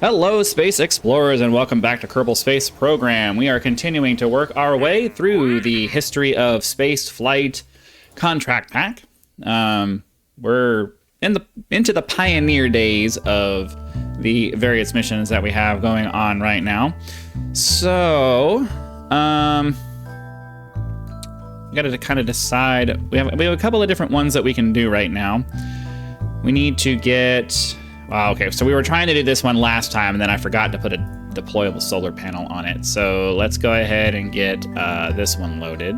Hello, space explorers, and welcome back to Kerbal Space Program. We are continuing to work our way through the history of space flight contract pack. We're into the pioneer days of the various missions that we have going on right now. So, we got to kind of decide. We have a couple of different ones that we can do right now. We need to get. Wow, okay, so we were trying to do this one last time, and then I forgot to put a deployable solar panel on it. So let's go ahead and get this one loaded.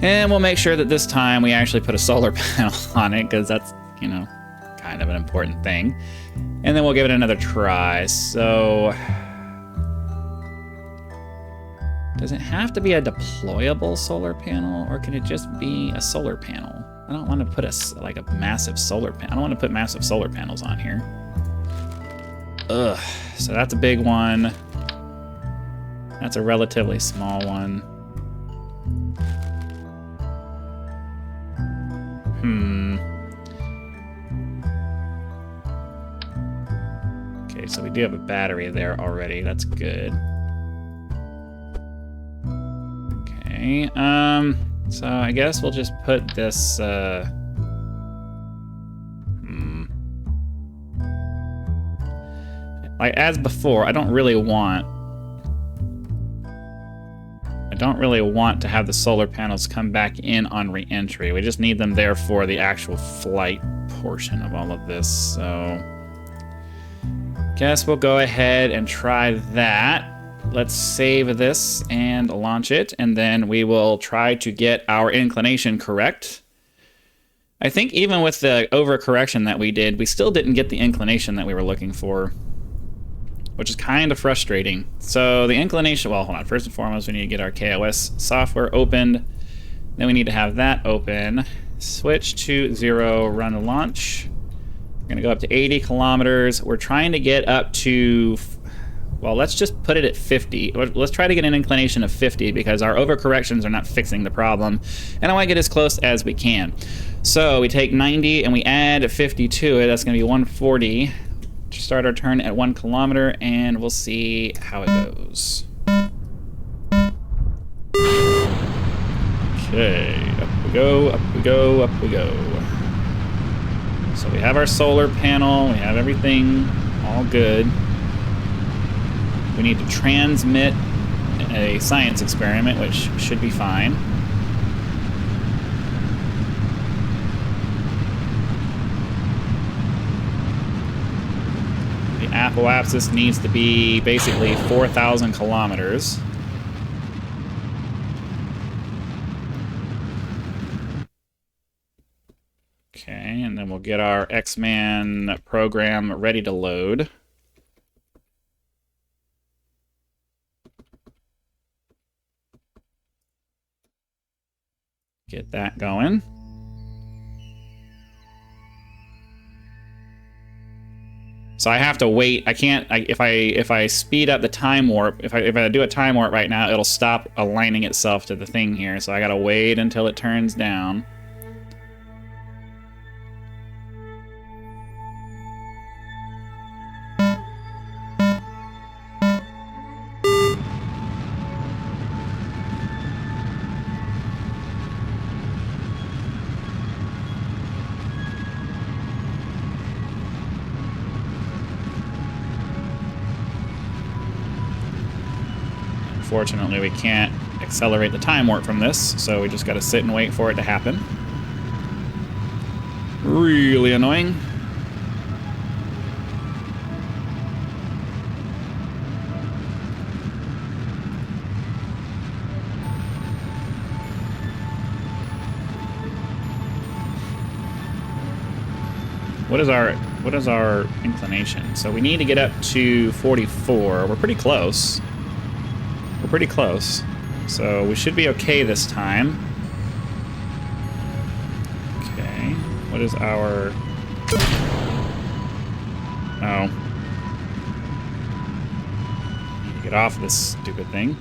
And we'll make sure that this time we actually put a solar panel on it, because that's, you know, kind of an important thing. And then we'll give it another try. So, does it have to be a deployable solar panel, or can it just be a solar panel? I don't want to put a massive solar panel. I don't want to put massive solar panels on here. Ugh. So that's a big one. That's a relatively small one. Okay, so we do have a battery there already. That's good. Okay. So I guess we'll just put this, like as before, I don't really want to have the solar panels come back in on re-entry. We just need them there for the actual flight portion of all of this. So guess we'll go ahead and try that. Let's save this and launch it, and then we will try to get our inclination correct. I think even with the overcorrection that we did, we still didn't get the inclination that we were looking for, which is kind of frustrating. So the inclination, well, hold on. First and foremost, we need to get our KOS software opened. Then we need to have that open. Switch to 0, run the launch. We're gonna go up to 80 kilometers. We're trying to get up to, well, let's just put it at 50. Let's try to get an inclination of 50 because our overcorrections are not fixing the problem. And I want to get as close as we can. So we take 90 and we add 50 to it. That's going to be 140. Start our turn at 1 kilometer and we'll see how it goes. Okay, up we go, up we go, up we go. So we have our solar panel. We have everything all good. We need to transmit a science experiment, which should be fine. The apoapsis needs to be basically 4,000 kilometers. Okay, and then we'll get our X-Man program ready to load. Get that going. So I have to wait. I can't. If I speed up the time warp, if I do a time warp right now, it'll stop aligning itself to the thing here. So I gotta wait until it turns down. Unfortunately, we can't accelerate the time warp from this, so we just gotta sit and wait for it to happen. Really annoying. What is our inclination? So we need to get up to 44. We're pretty close. We're pretty close. So we should be okay this time. Okay. What is our... Oh. Need to get off this stupid thing.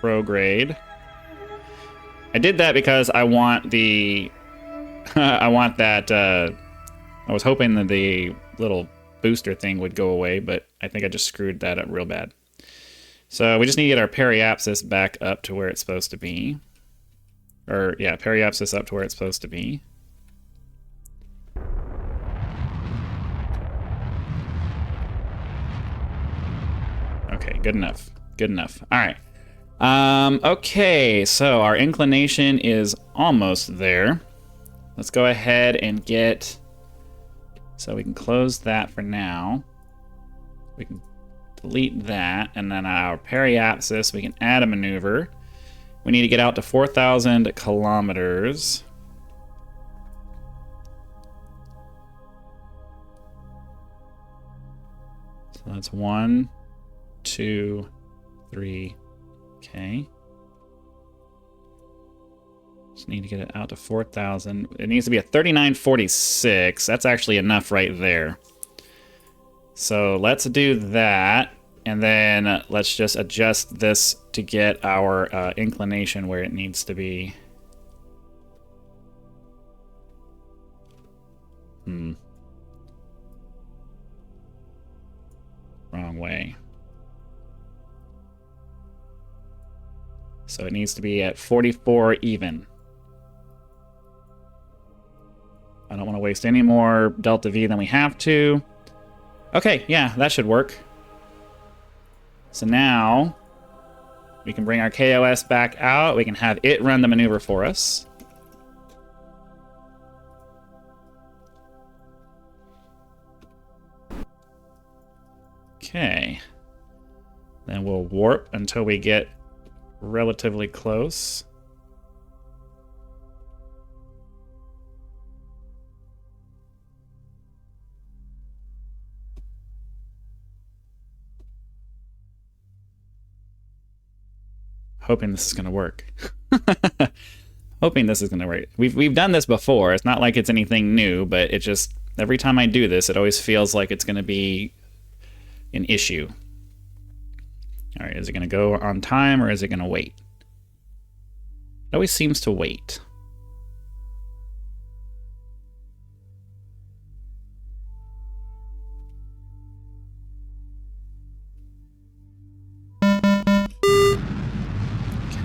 Prograde. I did that because I want the... I want that, I was hoping that the little booster thing would go away, but I think I just screwed that up real bad. So we just need to get our periapsis back up to where it's supposed to be. Or, yeah, periapsis up to where it's supposed to be. Okay, good enough. Good enough. All right. Okay, so our inclination is almost there. Let's go ahead and get... So we can close that for now. We can delete that, and then our periapsis, we can add a maneuver. We need to get out to 4,000 kilometers. So that's 1, 2, 3. Okay. Just need to get it out to 4,000. It needs to be a 3946. That's actually enough right there. So let's do that. And then let's just adjust this to get our inclination where it needs to be. Wrong way. So it needs to be at 44 even. I don't want to waste any more delta V than we have to. Okay, yeah, that should work. So now we can bring our KOS back out. We can have it run the maneuver for us. Okay. Then we'll warp until we get relatively close. Hoping this is going to work. Hoping this is going to work. We've done this before. It's not like it's anything new, but it just, every time I do this, it always feels like it's going to be an issue. All right, is it going to go on time or is it going to wait? It always seems to wait.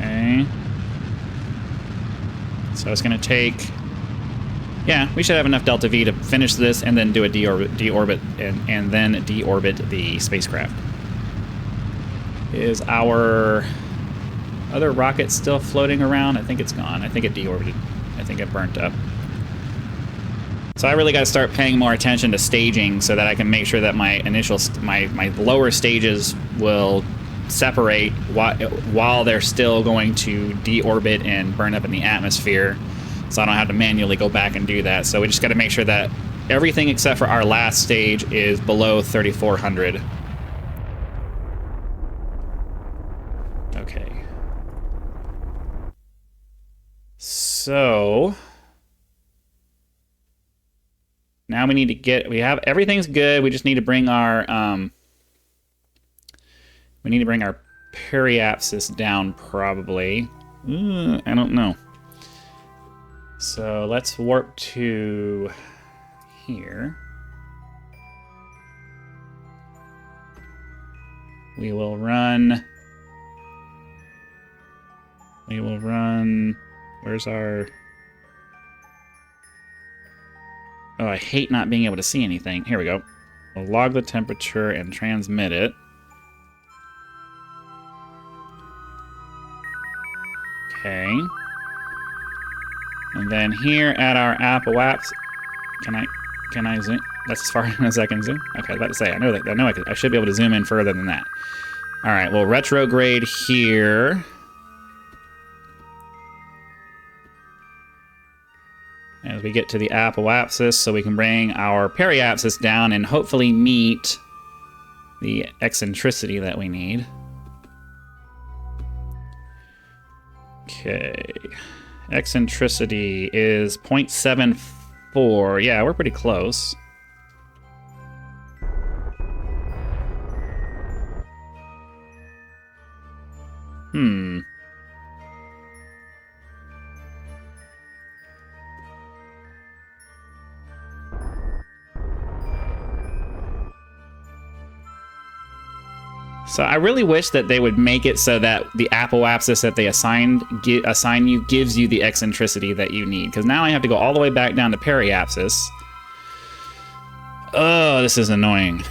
Okay. So it's going to take... Yeah, we should have enough delta V to finish this and then do a deorbit and then deorbit the spacecraft. Is our other rocket still floating around? I think it's gone. I think it deorbited. I think it burnt up. So I really got to start paying more attention to staging so that I can make sure that my initial, my lower stages will separate while they're still going to deorbit and burn up in the atmosphere. So I don't have to manually go back and do that. So we just got to make sure that everything except for our last stage is below 3,400. Okay. So now we need to get, everything's good. We just need to bring our, periapsis down probably. I don't know. So let's warp to here. We will run, where's our, oh, I hate not being able to see anything. Here we go. We'll log the temperature and transmit it. Okay. And then here at our apoapsis, can I zoom? That's as far as I can zoom. Okay, I was about to say, I should be able to zoom in further than that. All right, we'll retrograde here. As we get to the apoapsis, so we can bring our periapsis down and hopefully meet the eccentricity that we need. Okay. Eccentricity is 0.74. Yeah, we're pretty close. So I really wish that they would make it so that the apoapsis that they assign you gives you the eccentricity that you need. Because now I have to go all the way back down to periapsis. Oh, this is annoying.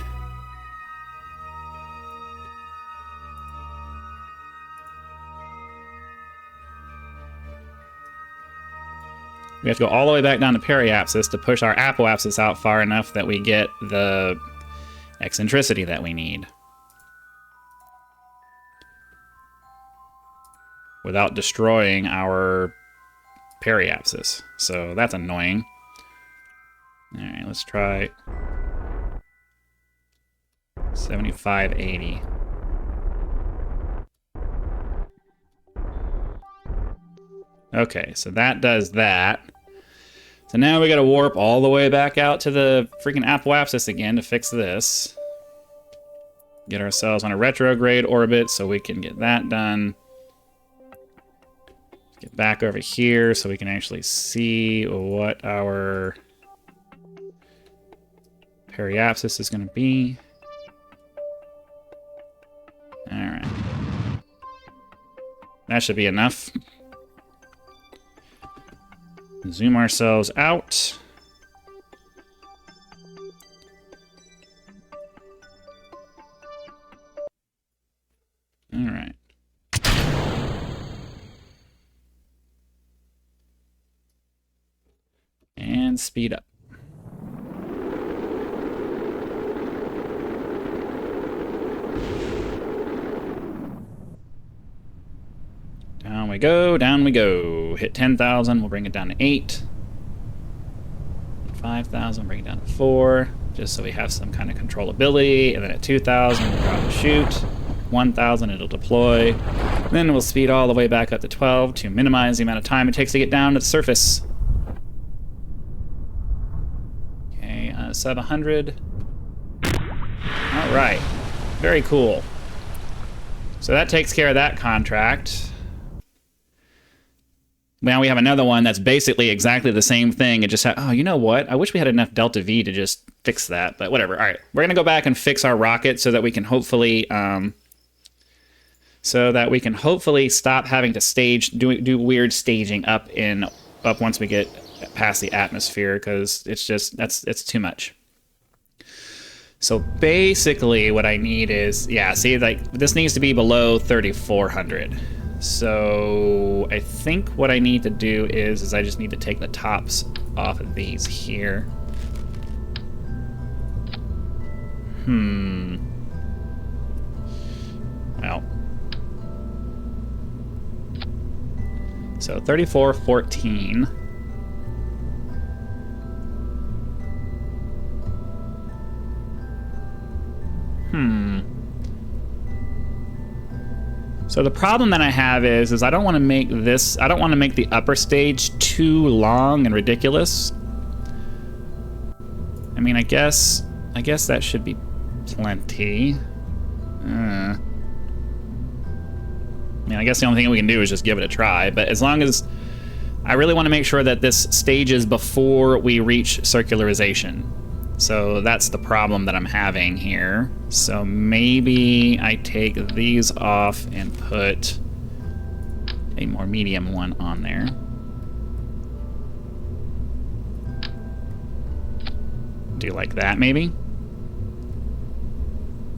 We have to go all the way back down to periapsis to push our apoapsis out far enough that we get the eccentricity that we need. Without destroying our periapsis. So that's annoying. Alright, let's try 7580. Okay, so that does that. So now we gotta warp all the way back out to the freaking apoapsis again to fix this. Get ourselves on a retrograde orbit so we can get that done. Get back over here so we can actually see what our periapsis is going to be. All right. That should be enough. Zoom ourselves out. All right. And speed up. Down we go, down we go. Hit 10,000, we'll bring it down to 8. 5,000, bring it down to 4, just so we have some kind of controllability. And then at 2,000, we'll drop and shoot. 1,000, it'll deploy. Then we'll speed all the way back up to 12 to minimize the amount of time it takes to get down to the surface. Sub 100. All right, very cool. So that takes care of that contract. Now we have another one that's basically exactly the same thing. It just had, oh, you know what? I wish we had enough delta V to just fix that, but whatever. All right, we're gonna go back and fix our rocket so that we can hopefully stop having to do weird staging up once we get past the atmosphere, because it's just it's too much. So basically what I need is, yeah, see, like this needs to be below 3,400. So I think what I need to do is I just need to take the tops off of these here. Well, so 3,414. So the problem that I have is I don't want to make the upper stage too long and ridiculous. I mean, I guess that should be plenty. I mean, I guess the only thing we can do is just give it a try, but as long as I really want to make sure that this stages before we reach circularization. So that's the problem that I'm having here. So maybe I take these off and put a more medium one on there. Do like that, maybe?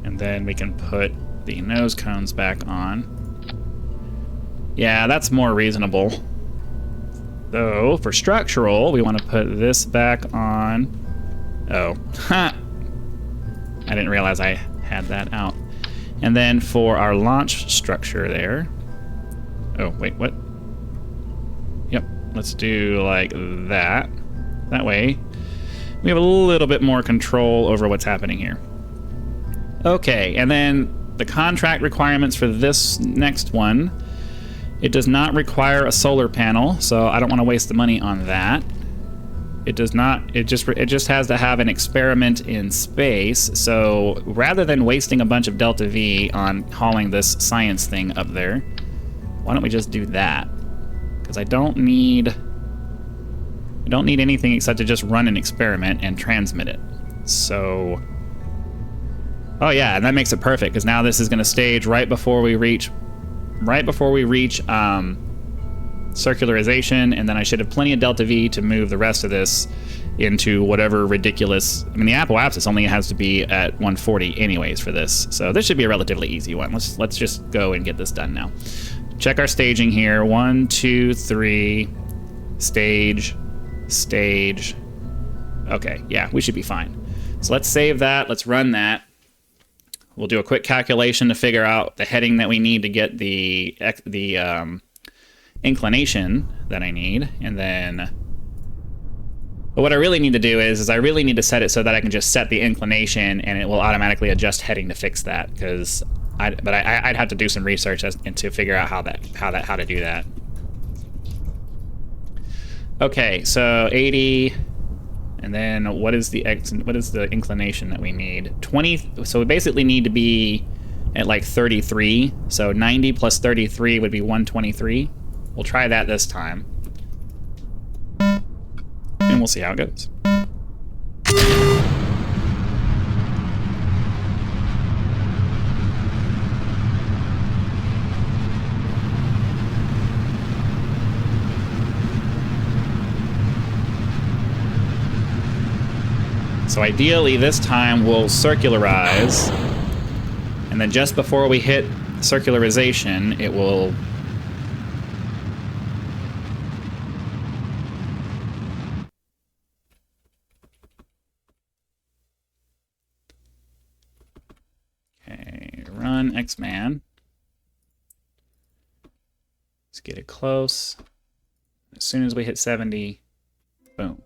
And then we can put the nose cones back on. Yeah, that's more reasonable. Though, for structural, we want to put this back on. Oh, ha! I didn't realize I had that out. And then for our launch structure there. Oh, wait, what? Yep, let's do like that. That way, we have a little bit more control over what's happening here. Okay, and then the contract requirements for this next one. It does not require a solar panel, so I don't want to waste the money on that. It does not, it just has to have an experiment in space, so rather than wasting a bunch of delta V on hauling this science thing up there, why don't we just do that? Because I don't need anything except to just run an experiment and transmit it. So Oh yeah, and that makes it perfect because now this is going to stage right before we reach circularization, and then I should have plenty of delta V to move the rest of this into whatever ridiculous. I mean, the apoapsis only has to be at 140 anyways for this, so this should be a relatively easy one. Let's just go and get this done now. Check our staging here. 1, 2, 3. Stage. Stage. Okay, yeah, we should be fine. So let's save that. Let's run that. We'll do a quick calculation to figure out the heading that we need to get the inclination that I need, and then. But what I really need to do is I really need to set it so that I can just set the inclination, and it will automatically adjust heading to fix that. Because I'd have to do some research and to figure out how to do that. Okay, so 80. And then what is the inclination that we need? 20. So we basically need to be at like 33. So 90 plus 33 would be 123. We'll try that this time. And we'll see how it goes. So ideally, this time we'll circularize, and then just before we hit circularization, it will... Okay, run X-Man. Let's get it close. As soon as we hit 70, boom.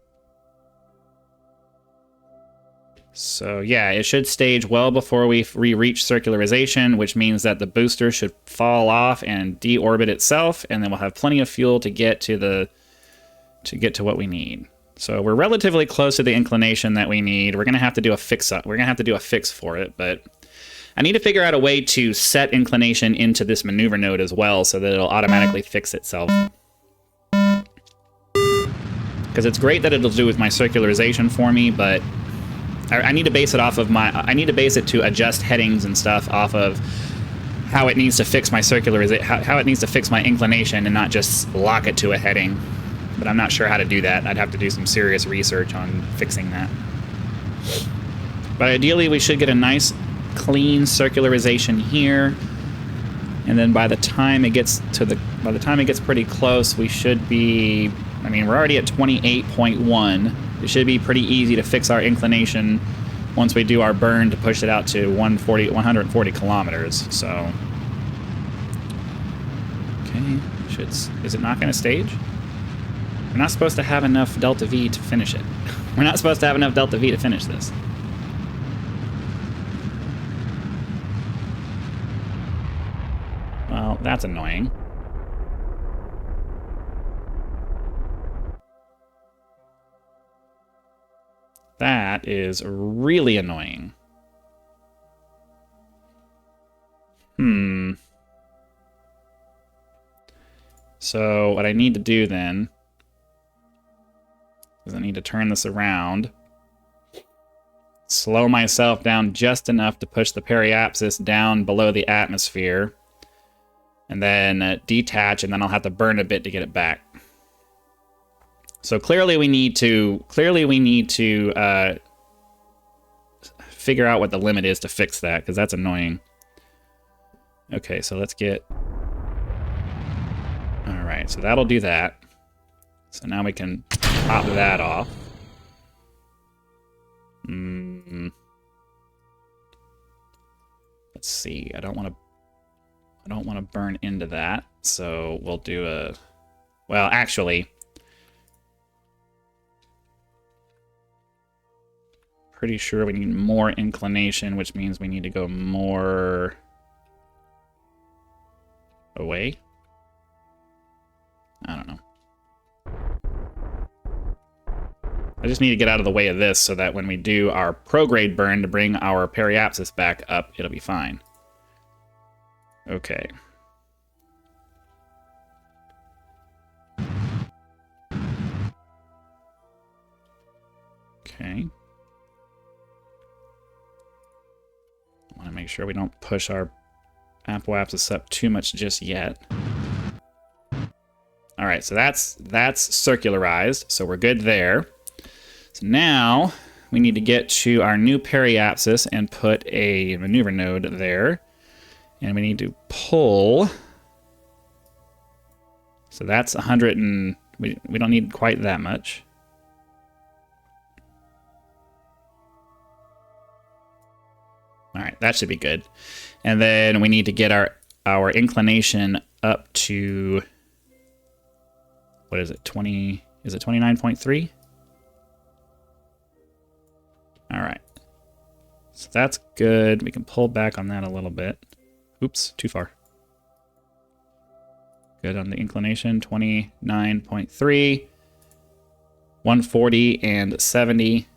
So yeah, it should stage well before we reach circularization, which means that the booster should fall off and deorbit itself, and then we'll have plenty of fuel to get to what we need. So we're relatively close to the inclination that we need. We're gonna have to do a fix for it, but I need to figure out a way to set inclination into this maneuver node as well, so that it'll automatically fix itself. Because it's great that it'll do with my circularization for me, but I need to base it off of I need to base it to adjust headings and stuff off of how it needs to fix my how it needs to fix my inclination, and not just lock it to a heading. But I'm not sure how to do that. I'd have to do some serious research on fixing that. But ideally, we should get a nice, clean circularization here, and then by the time it gets pretty close, we should be. I mean, we're already at 28.1. It should be pretty easy to fix our inclination once we do our burn to push it out to 140 kilometers. So, okay, is it not going to stage? We're not supposed to have enough delta V to finish it. We're not supposed to have enough delta V to finish this. Well, that's annoying. That is really annoying. So what I need to do then is I need to turn this around, slow myself down just enough to push the periapsis down below the atmosphere, and then detach, and then I'll have to burn a bit to get it back. So clearly we need to figure out what the limit is to fix that, because that's annoying. Okay, so let's get... Alright, so that'll do that. So now we can pop that off. Let's see, I don't want to burn into that, so we'll do a... Well, actually... Pretty sure we need more inclination, which means we need to go more away. I don't know. I just need to get out of the way of this so that when we do our prograde burn to bring our periapsis back up, it'll be fine. Okay. Okay. make sure we don't push our apoapsis up too much just yet. All right, so that's circularized, so we're good there. So now we need to get to our new periapsis and put a maneuver node there. And we need to pull. So that's 100 and we don't need quite that much. All right, that should be good. And then we need to get our inclination up to, what is it, 20, is it 29.3? All right. So that's good. We can pull back on that a little bit. Oops, too far. Good on the inclination, 29.3, 140 and 70.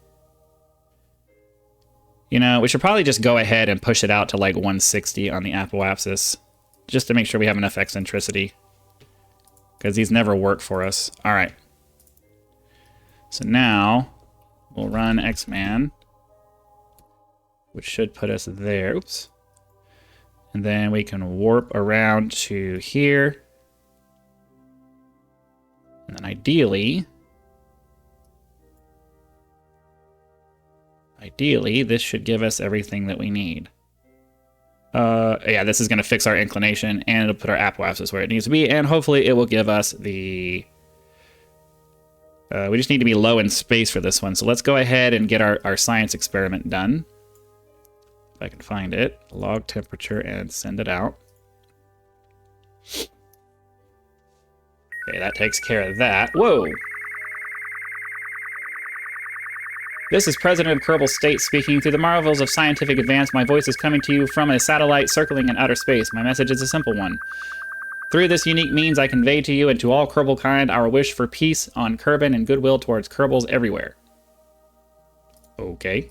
You know, we should probably just go ahead and push it out to like 160 on the apoapsis, just to make sure we have enough eccentricity, because these never work for us. All right. So now we'll run X-Man, which should put us there. Oops. And then we can warp around to here. And then ideally, this should give us everything that we need. Yeah, this is going to fix our inclination, and it'll put our apoapsis where it needs to be, and hopefully it will give us the... we just need to be low in space for this one, so let's go ahead and get our science experiment done. If I can find it, log temperature, and send it out. Okay, that takes care of that. Whoa! This is President of Kerbal State speaking. Through the marvels of scientific advance, my voice is coming to you from a satellite circling in outer space. My message is a simple one. Through this unique means, I convey to you and to all Kerbal kind our wish for peace on Kerbin and goodwill towards Kerbals everywhere. Okay.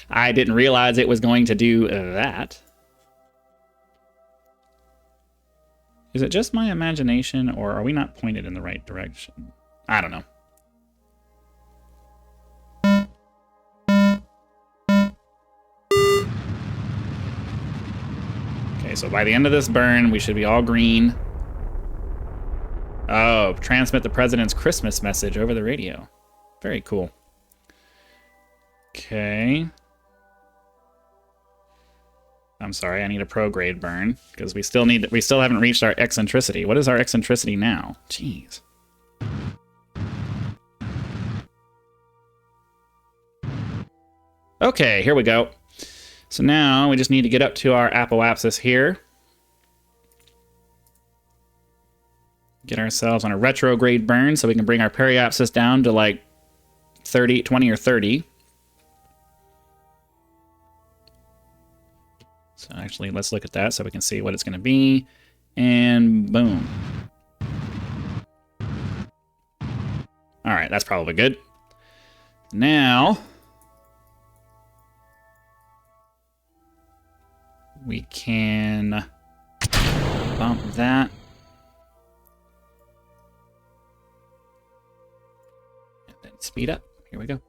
I didn't realize it was going to do that. Is it just my imagination, or are we not pointed in the right direction? I don't know. Okay, so by the end of this burn, we should be all green. Oh, transmit the president's Christmas message over the radio. Very cool. Okay. I'm sorry, I need a prograde burn because we still haven't reached our eccentricity. What is our eccentricity now? Jeez. Okay, here we go. So now we just need to get up to our apoapsis here. Get ourselves on a retrograde burn so we can bring our periapsis down to like 30, 20 or 30. So actually, let's look at that so we can see what it's going to be. And boom. All right, that's probably good. Now, we can bump that. And then speed up. Here we go.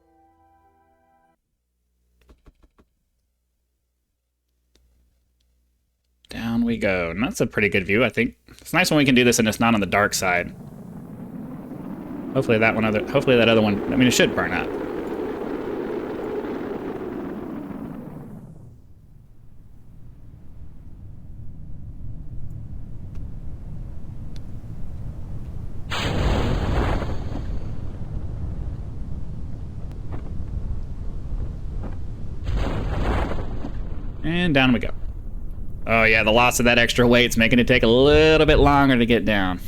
Down we go. And that's a pretty good view, I think. It's nice when we can do this and it's not on the dark side. Hopefully that other one, I mean, it should burn up. And down we go. Oh yeah, the loss of that extra weight's making it take a little bit longer to get down.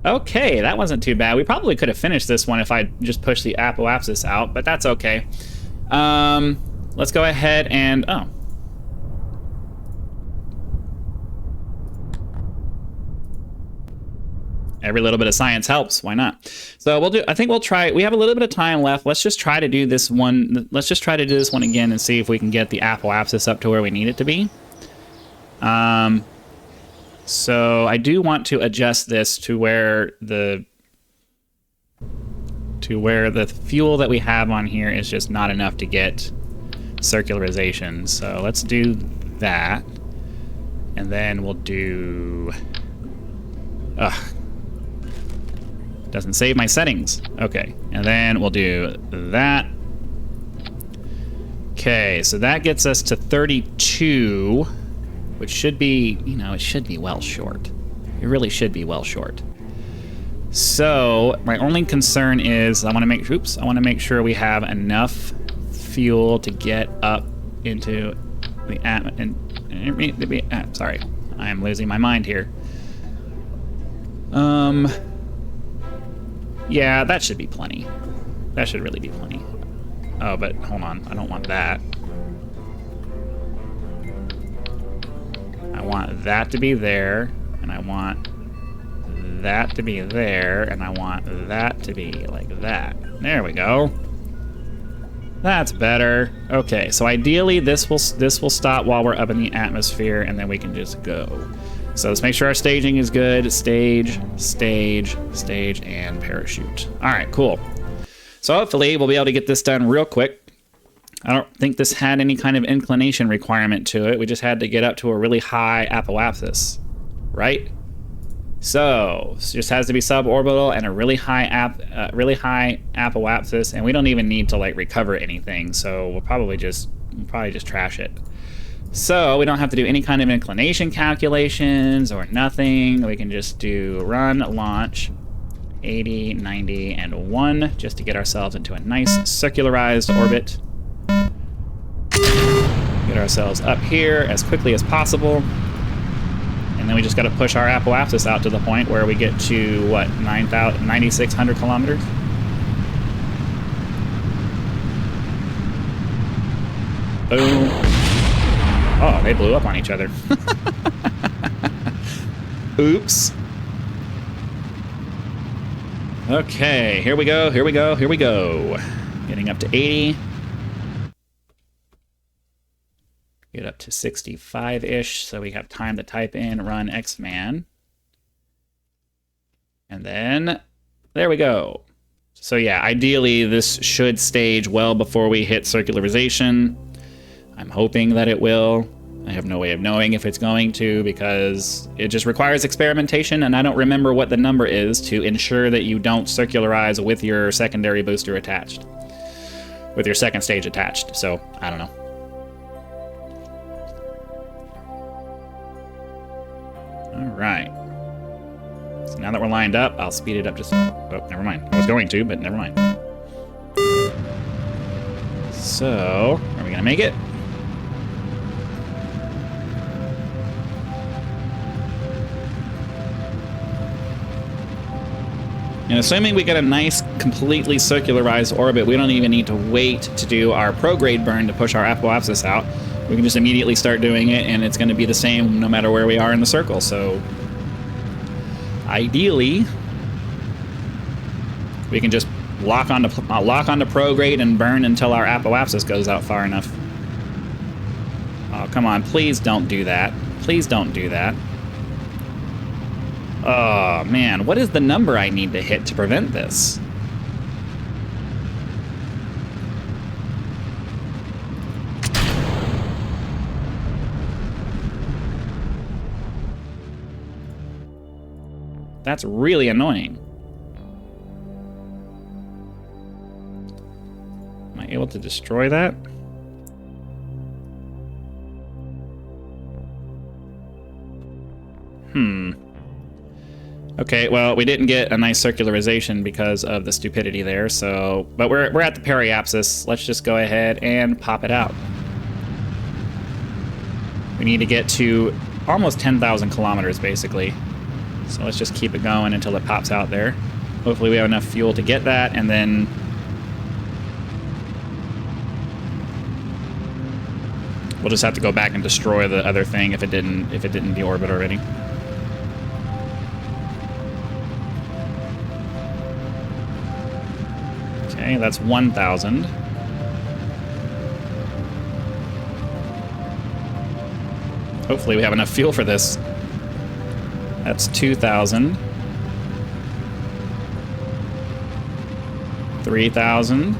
Okay, that wasn't too bad. We probably could have finished this one if I just pushed the apoapsis out, but that's okay. Let's go ahead and... oh. Every little bit of science helps. Why not? So we'll do... I think we'll try... We have a little bit of time left. Let's just try to do this one... Let's just try to do this one again and see if we can get the apoapsis up to where we need it to be. So I do want to adjust this to where the to where the fuel that we have on here is just not enough to get circularization. So let's do that. And then we'll do... Ugh. Doesn't save my settings. Okay. And then we'll do that. Okay, so that gets us to 32, which should be, you know, it should be well short. It really should be well short. So my only concern is I want to make sure we have enough fuel to get up into the sorry, I am losing my mind here. Yeah, that should be plenty. That should really be plenty. Oh, but hold on, I don't want that. I want that to be there, and I want that to be there, and I want that to be like that. There we go. That's better. Okay, so ideally this will stop while we're up in the atmosphere, and then we can just go. So let's make sure our staging is good. Stage, stage, stage, and parachute. All right, cool. So hopefully we'll be able to get this done real quick. I don't think this had any kind of inclination requirement to it. We just had to get up to a really high apoapsis, right? So it just has to be suborbital and a really high apoapsis, and we don't even need to like recover anything. So we'll probably just trash it. So we don't have to do any kind of inclination calculations or nothing. We can just do run, launch, 80, 90, and 1, just to get ourselves into a nice circularized orbit. Get ourselves up here as quickly as possible. And then we just got to push our apoapsis out to the point where we get to, what, 9,600 kilometers? Boom. Oh, they blew up on each other. Oops. Okay, here we go, here we go, here we go. Getting up to 80. Get up to 65-ish, so we have time to type in run xman. And then, there we go. So yeah, ideally this should stage well before we hit circularization. I'm hoping that it will. I have no way of knowing if it's going to, because it just requires experimentation, and I don't remember what the number is to ensure that you don't circularize with your secondary booster attached. With your second stage attached, so I don't know. Alright. So now that we're lined up, I'll speed it up just... Oh, never mind. I was going to, but never mind. So, are we gonna make it? And assuming we get a nice, completely circularized orbit, we don't even need to wait to do our prograde burn to push our apoapsis out. We can just immediately start doing it, and it's going to be the same no matter where we are in the circle. So, ideally, we can just lock onto prograde and burn until our apoapsis goes out far enough. Oh, come on. Please don't do that. Please don't do that. Oh, man. What is the number I need to hit to prevent this? That's really annoying. Am I able to destroy that? Okay, well, we didn't get a nice circularization because of the stupidity there, so... But we're at the periapsis. Let's just go ahead and pop it out. We need to get to almost 10,000 kilometers, basically. So let's just keep it going until it pops out there. Hopefully we have enough fuel to get that, and then... We'll just have to go back and destroy the other thing if it didn't deorbit already. Okay, that's 1,000. Hopefully we have enough fuel for this. That's 2,000. 3,000.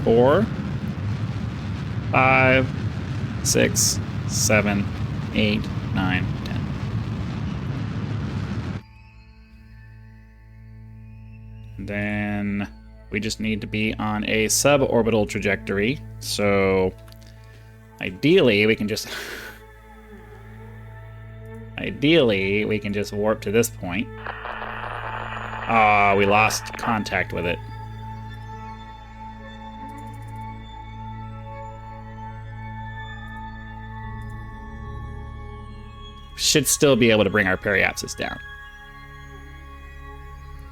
4, 5, 6, 7, 8, 9, 10. And then we just need to be on a suborbital trajectory. So ideally we can just warp to this point. Ah, we lost contact with it. Should still be able to bring our periapsis down.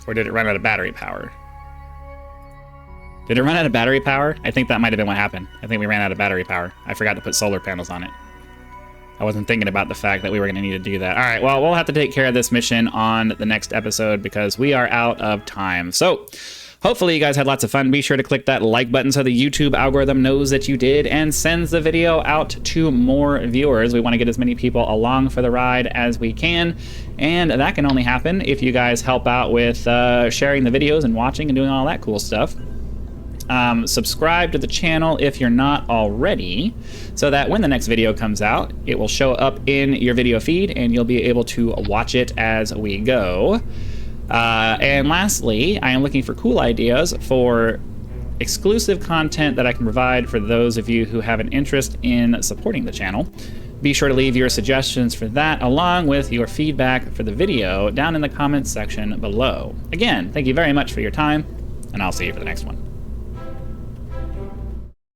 Or did it run out of battery power? Did it run out of battery power? I think that might have been what happened. I think we ran out of battery power. I forgot to put solar panels on it. I wasn't thinking about the fact that we were going to need to do that. All right, well, we'll have to take care of this mission on the next episode because we are out of time. So hopefully you guys had lots of fun. Be sure to click that like button so the YouTube algorithm knows that you did and sends the video out to more viewers. We want to get as many people along for the ride as we can, and that can only happen if you guys help out with sharing the videos and watching and doing all that cool stuff. Subscribe to the channel if you're not already, so that when the next video comes out, it will show up in your video feed and you'll be able to watch it as we go. And lastly, I am looking for cool ideas for exclusive content that I can provide for those of you who have an interest in supporting the channel. Be sure to leave your suggestions for that along with your feedback for the video down in the comments section below. Again, thank you very much for your time, and I'll see you for the next one.